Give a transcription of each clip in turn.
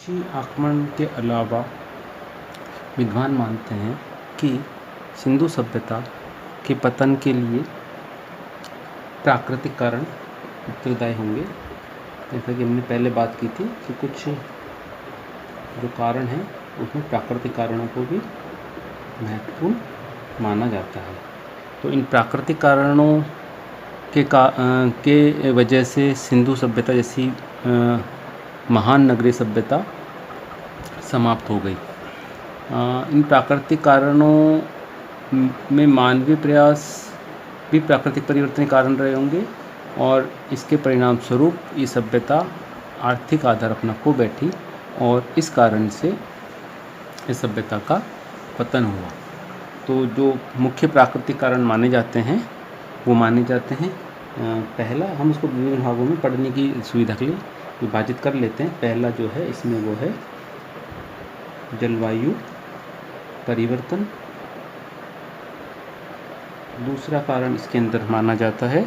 स्वदेशी आक्रमण के अलावा विद्वान मानते हैं कि सिंधु सभ्यता के पतन के लिए प्राकृतिक कारण उत्तरदायी होंगे। जैसा कि हमने पहले बात की थी कि कुछ जो कारण हैं उसमें प्राकृतिक कारणों को भी महत्वपूर्ण माना जाता है। तो इन प्राकृतिक कारणों के वजह से सिंधु सभ्यता जैसी महान नगरीय सभ्यता समाप्त हो गई। इन प्राकृतिक कारणों में मानवीय प्रयास भी प्राकृतिक परिवर्तन के कारण रहे होंगे और इसके परिणाम स्वरूप ये सभ्यता आर्थिक आधार अपना खो बैठी और इस कारण से इस सभ्यता का पतन हुआ। तो जो मुख्य प्राकृतिक कारण माने जाते हैं वो माने जाते हैं, पहला हम उसको विभिन्न भागों में पढ़ने की सुविधा के लिए विभाजित कर लेते हैं। पहला जो है इसमें वो है जलवायु परिवर्तन। दूसरा कारण इसके अंदर माना जाता है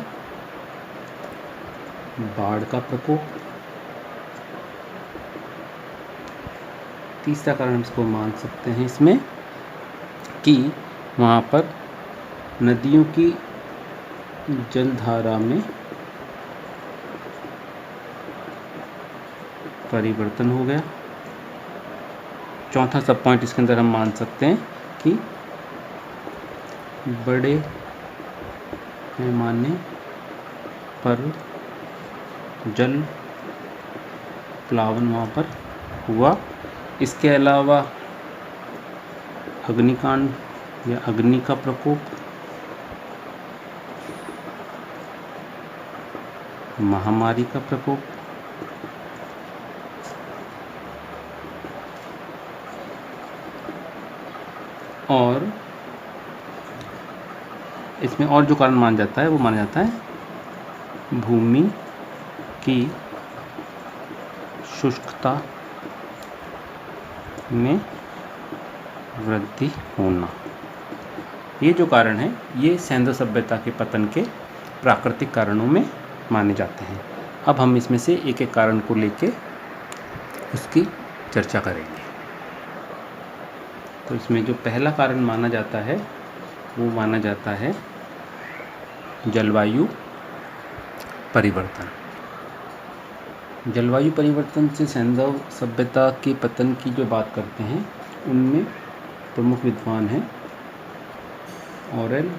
बाढ़ का प्रकोप। तीसरा कारण हम इसको मान सकते हैं इसमें कि वहाँ पर नदियों की जलधारा में परिवर्तन हो गया। चौथा सब पॉइंट इसके अंदर हम मान सकते हैं कि बड़े पैमाने पर जल प्लावन वहाँ पर हुआ। इसके अलावा अग्निकांड या अग्नि का प्रकोप, महामारी का प्रकोप, और इसमें और जो कारण माना जाता है वो माना जाता है भूमि की शुष्कता में वृद्धि होना। ये जो कारण है ये सिंधु सभ्यता के पतन के प्राकृतिक कारणों में माने जाते हैं। अब हम इसमें से एक एक कारण को लेके उसकी चर्चा करेंगे। तो इसमें जो पहला कारण माना जाता है वो माना जाता है जलवायु परिवर्तन। जलवायु परिवर्तन से सिंधु सभ्यता के पतन की जो बात करते हैं उनमें प्रमुख विद्वान हैं ऑरेल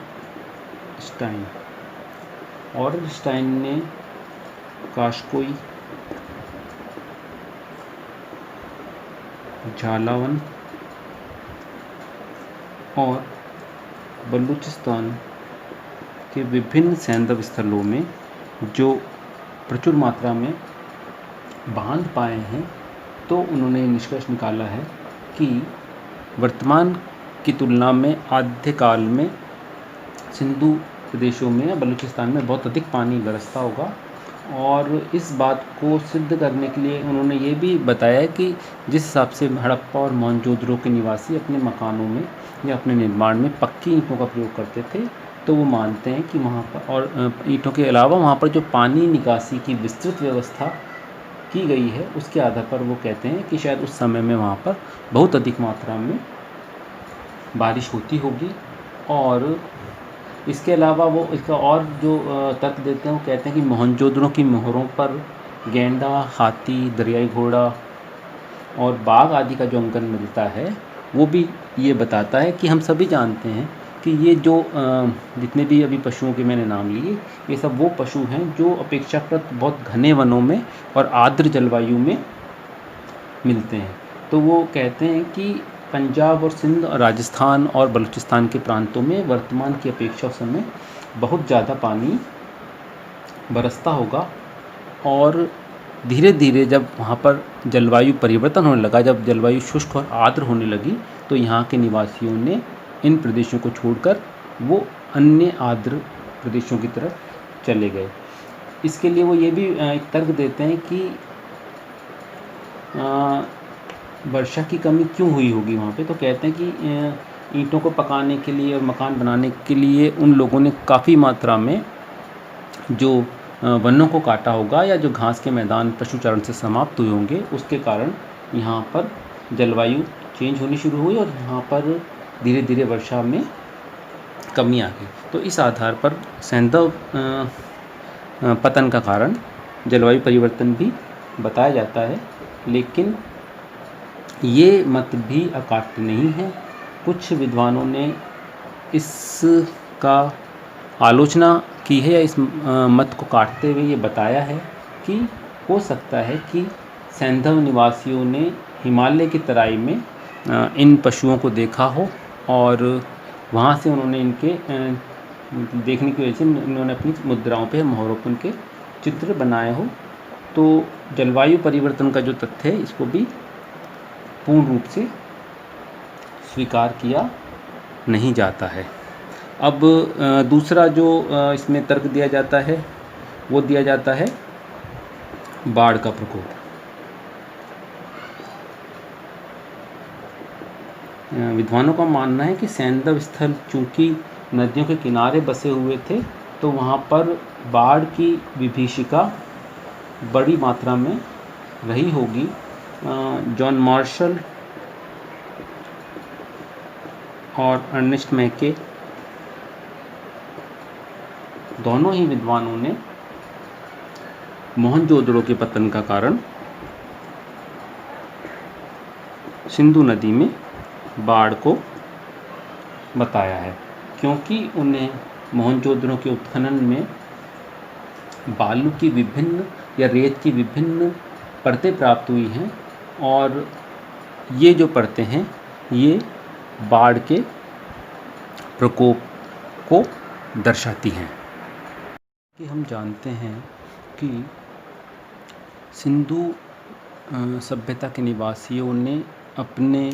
स्टाइन। ऑरेल स्टाइन ने कास्कोई, झालावन और बलूचिस्तान के विभिन्न सैंधव स्थलों में जो प्रचुर मात्रा में बांध पाए हैं तो उन्होंने निष्कर्ष निकाला है कि वर्तमान की तुलना में आद्यकाल में सिंधु प्रदेशों में या बलूचिस्तान में बहुत अधिक पानी बरसता होगा। और इस बात को सिद्ध करने के लिए उन्होंने ये भी बताया कि जिस हिसाब से हड़प्पा और मोहनजोदड़ो के निवासी अपने मकानों में या अपने निर्माण में पक्की ईंटों का प्रयोग करते थे तो वो मानते हैं कि वहाँ पर और ईंटों के अलावा वहाँ पर जो पानी निकासी की विस्तृत व्यवस्था की गई है उसके आधार पर वो कहते हैं कि शायद उस समय में वहाँ पर बहुत अधिक मात्रा में बारिश होती होगी। और इसके अलावा वो इसका और जो तर्क देते हैं वो कहते हैं कि मोहनजोदड़ो की मोहरों पर गैंडा, हाथी, दरियाई घोड़ा और बाघ आदि का जो अंकन मिलता है वो भी ये बताता है कि हम सभी जानते हैं कि ये जो जितने भी अभी पशुओं के मैंने नाम लिए ये सब वो पशु हैं जो अपेक्षाकृत बहुत घने वनों में और आर्द्र जलवायु में मिलते हैं। तो वो कहते हैं कि पंजाब और सिंध और राजस्थान और बलूचिस्तान के प्रांतों में वर्तमान की अपेक्षा उस समय बहुत ज़्यादा पानी बरसता होगा। और धीरे धीरे जब वहाँ पर जलवायु परिवर्तन होने लगा, जब जलवायु शुष्क और आर्द्र होने लगी तो यहाँ के निवासियों ने इन प्रदेशों को छोड़कर वो अन्य आर्द्र प्रदेशों की तरफ चले गए। इसके लिए वो ये भी एक तर्क देते हैं कि वर्षा की कमी क्यों हुई होगी वहाँ पे। तो कहते हैं कि ईंटों को पकाने के लिए और मकान बनाने के लिए उन लोगों ने काफ़ी मात्रा में जो वनों को काटा होगा या जो घास के मैदान पशुचारण से समाप्त हुए होंगे उसके कारण यहाँ पर जलवायु चेंज होनी शुरू हुई और यहाँ पर धीरे धीरे वर्षा में कमी आ गई। तो इस आधार पर सैंधव पतन का कारण जलवायु परिवर्तन भी बताया जाता है, लेकिन ये मत भी अकाट्य नहीं है। कुछ विद्वानों ने इसका आलोचना की है या इस मत को काटते हुए ये बताया है कि हो सकता है कि सैंधव निवासियों ने हिमालय की तराई में इन पशुओं को देखा हो और वहाँ से उन्होंने इनके देखने की वजह से इन्होंने अपनी मुद्राओं पे मोहरों पर उनके चित्र बनाए हो। तो जलवायु परिवर्तन का जो तथ्य है इसको भी पूर्ण रूप से स्वीकार किया नहीं जाता है। अब दूसरा जो इसमें तर्क दिया जाता है वो दिया जाता है बाढ़ का प्रकोप। विद्वानों का मानना है कि सैंधव स्थल चूँकि नदियों के किनारे बसे हुए थे तो वहाँ पर बाढ़ की विभीषिका बड़ी मात्रा में रही होगी। जॉन मार्शल और अर्नेस्ट मैके दोनों ही विद्वानों ने मोहनजोदड़ो के पतन का कारण सिंधु नदी में बाढ़ को बताया है, क्योंकि उन्हें मोहनजोदड़ो के उत्खनन में बालू की विभिन्न या रेत की विभिन्न परतें प्राप्त हुई हैं और ये जो परतें हैं ये बाढ़ के प्रकोप को दर्शाती हैं। कि हम जानते हैं कि सिंधु सभ्यता के निवासियों ने अपने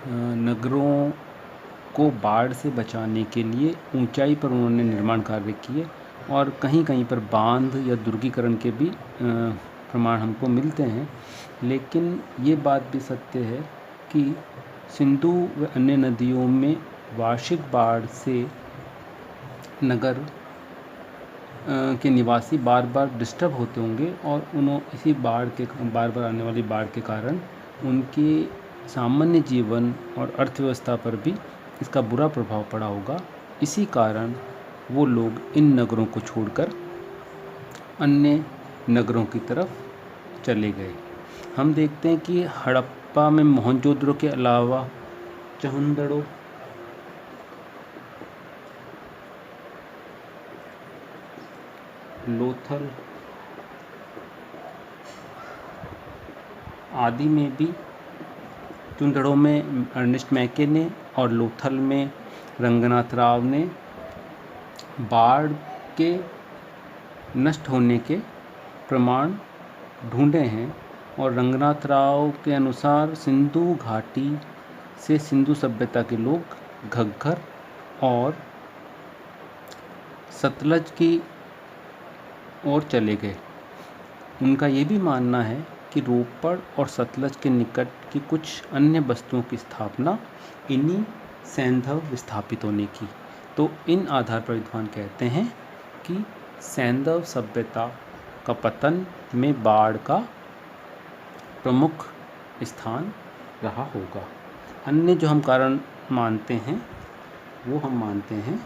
नगरों को बाढ़ से बचाने के लिए ऊंचाई पर उन्होंने निर्माण कार्य किए और कहीं कहीं पर बांध या दुर्गीकरण के भी प्रमाण हमको मिलते हैं। लेकिन ये बात भी सत्य है कि सिंधु व अन्य नदियों में वार्षिक बाढ़ से नगर के निवासी बार बार डिस्टर्ब होते होंगे और इसी बाढ़ के बार बार आने वाली बाढ़ के कारण उनके सामान्य जीवन और अर्थव्यवस्था पर भी इसका बुरा प्रभाव पड़ा होगा। इसी कारण वो लोग इन नगरों को छोड़कर अन्य नगरों की तरफ चले गए। हम देखते हैं कि हड़प्पा में मोहनजोदड़ो के अलावा चहुंदड़ो, लोथल आदि में भी, चुंदड़ों में अर्नेस्ट मैके ने और लोथल में रंगनाथ राव ने बाढ़ के नष्ट होने के प्रमाण ढूंढे हैं और रंगनाथ राव के अनुसार सिंधु घाटी से सिंधु सभ्यता के लोग घग्गर और सतलज की ओर चले गए। उनका ये भी मानना है कि रोपड़ और सतलज के निकट की कुछ अन्य बस्तियों की स्थापना इन्हीं सैंधव विस्थापितों ने की। तो इन आधार पर विद्वान कहते हैं कि सैंधव सभ्यता का पतन में बाढ़ का प्रमुख स्थान रहा होगा। अन्य जो हम कारण मानते हैं वो हम मानते हैं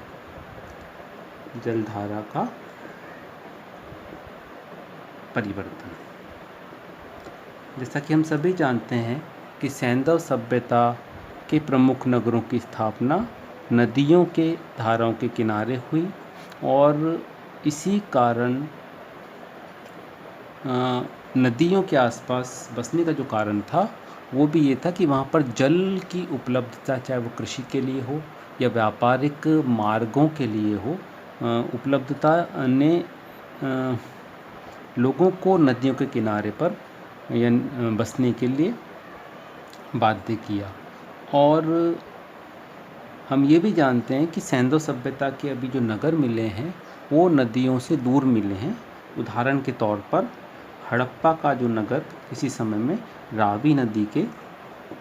जलधारा का परिवर्तन। जैसा कि हम सभी जानते हैं कि सैंधव सभ्यता के प्रमुख नगरों की स्थापना नदियों के धाराओं के किनारे हुई और इसी कारण नदियों के आसपास बसने का जो कारण था वो भी ये था कि वहाँ पर जल की उपलब्धता, चाहे वो कृषि के लिए हो या व्यापारिक मार्गों के लिए हो, उपलब्धता ने लोगों को नदियों के किनारे पर या बसने के लिए बाध्य किया। और हम ये भी जानते हैं कि सैंधव सभ्यता के अभी जो नगर मिले हैं वो नदियों से दूर मिले हैं। उदाहरण के तौर पर हड़प्पा का जो नगर किसी समय में रावी नदी के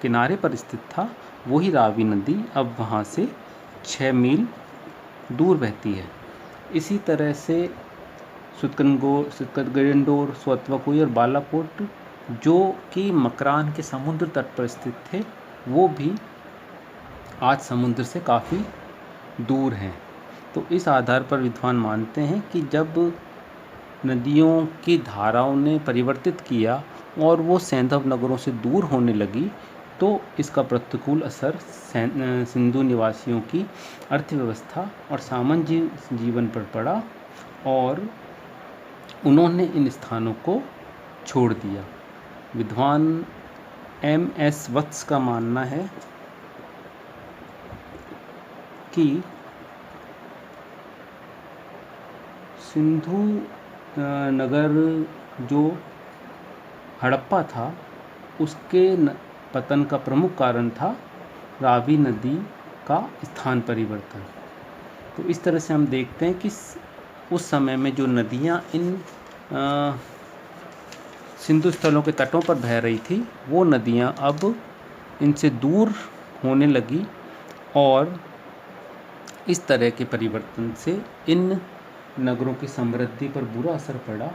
किनारे पर स्थित था, वही रावी नदी अब वहाँ से 6 मील दूर बहती है। इसी तरह से सुतगंडोर, स्वतवकोई और बालाकोट जो कि मकरान के समुद्र तट पर स्थित थे, वो भी आज समुद्र से काफ़ी दूर हैं। तो इस आधार पर विद्वान मानते हैं कि जब नदियों की धाराओं ने परिवर्तित किया और वो सैंधव नगरों से दूर होने लगी, तो इसका प्रतिकूल असर सिंधु निवासियों की अर्थव्यवस्था और सामान्य जीवन पर पड़ा और उन्होंने इन स्थानों को छोड़ दिया। विद्वान M.S. वत्स का मानना है कि सिंधु नगर जो हड़प्पा था, उसके पतन का प्रमुख कारण था रावी नदी का स्थान परिवर्तन। तो इस तरह से हम देखते हैं कि उस समय में जो नदियाँ इन सिंधु स्थलों के तटों पर बह रही थी, वो नदियाँ अब इनसे दूर होने लगी और इस तरह के परिवर्तन से इन नगरों की समृद्धि पर बुरा असर पड़ा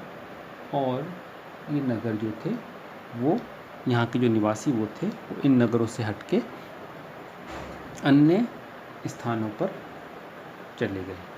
और ये नगर जो थे, वो यहाँ के जो निवासी वो थे, वो इन नगरों से हटके अन्य स्थानों पर चले गए।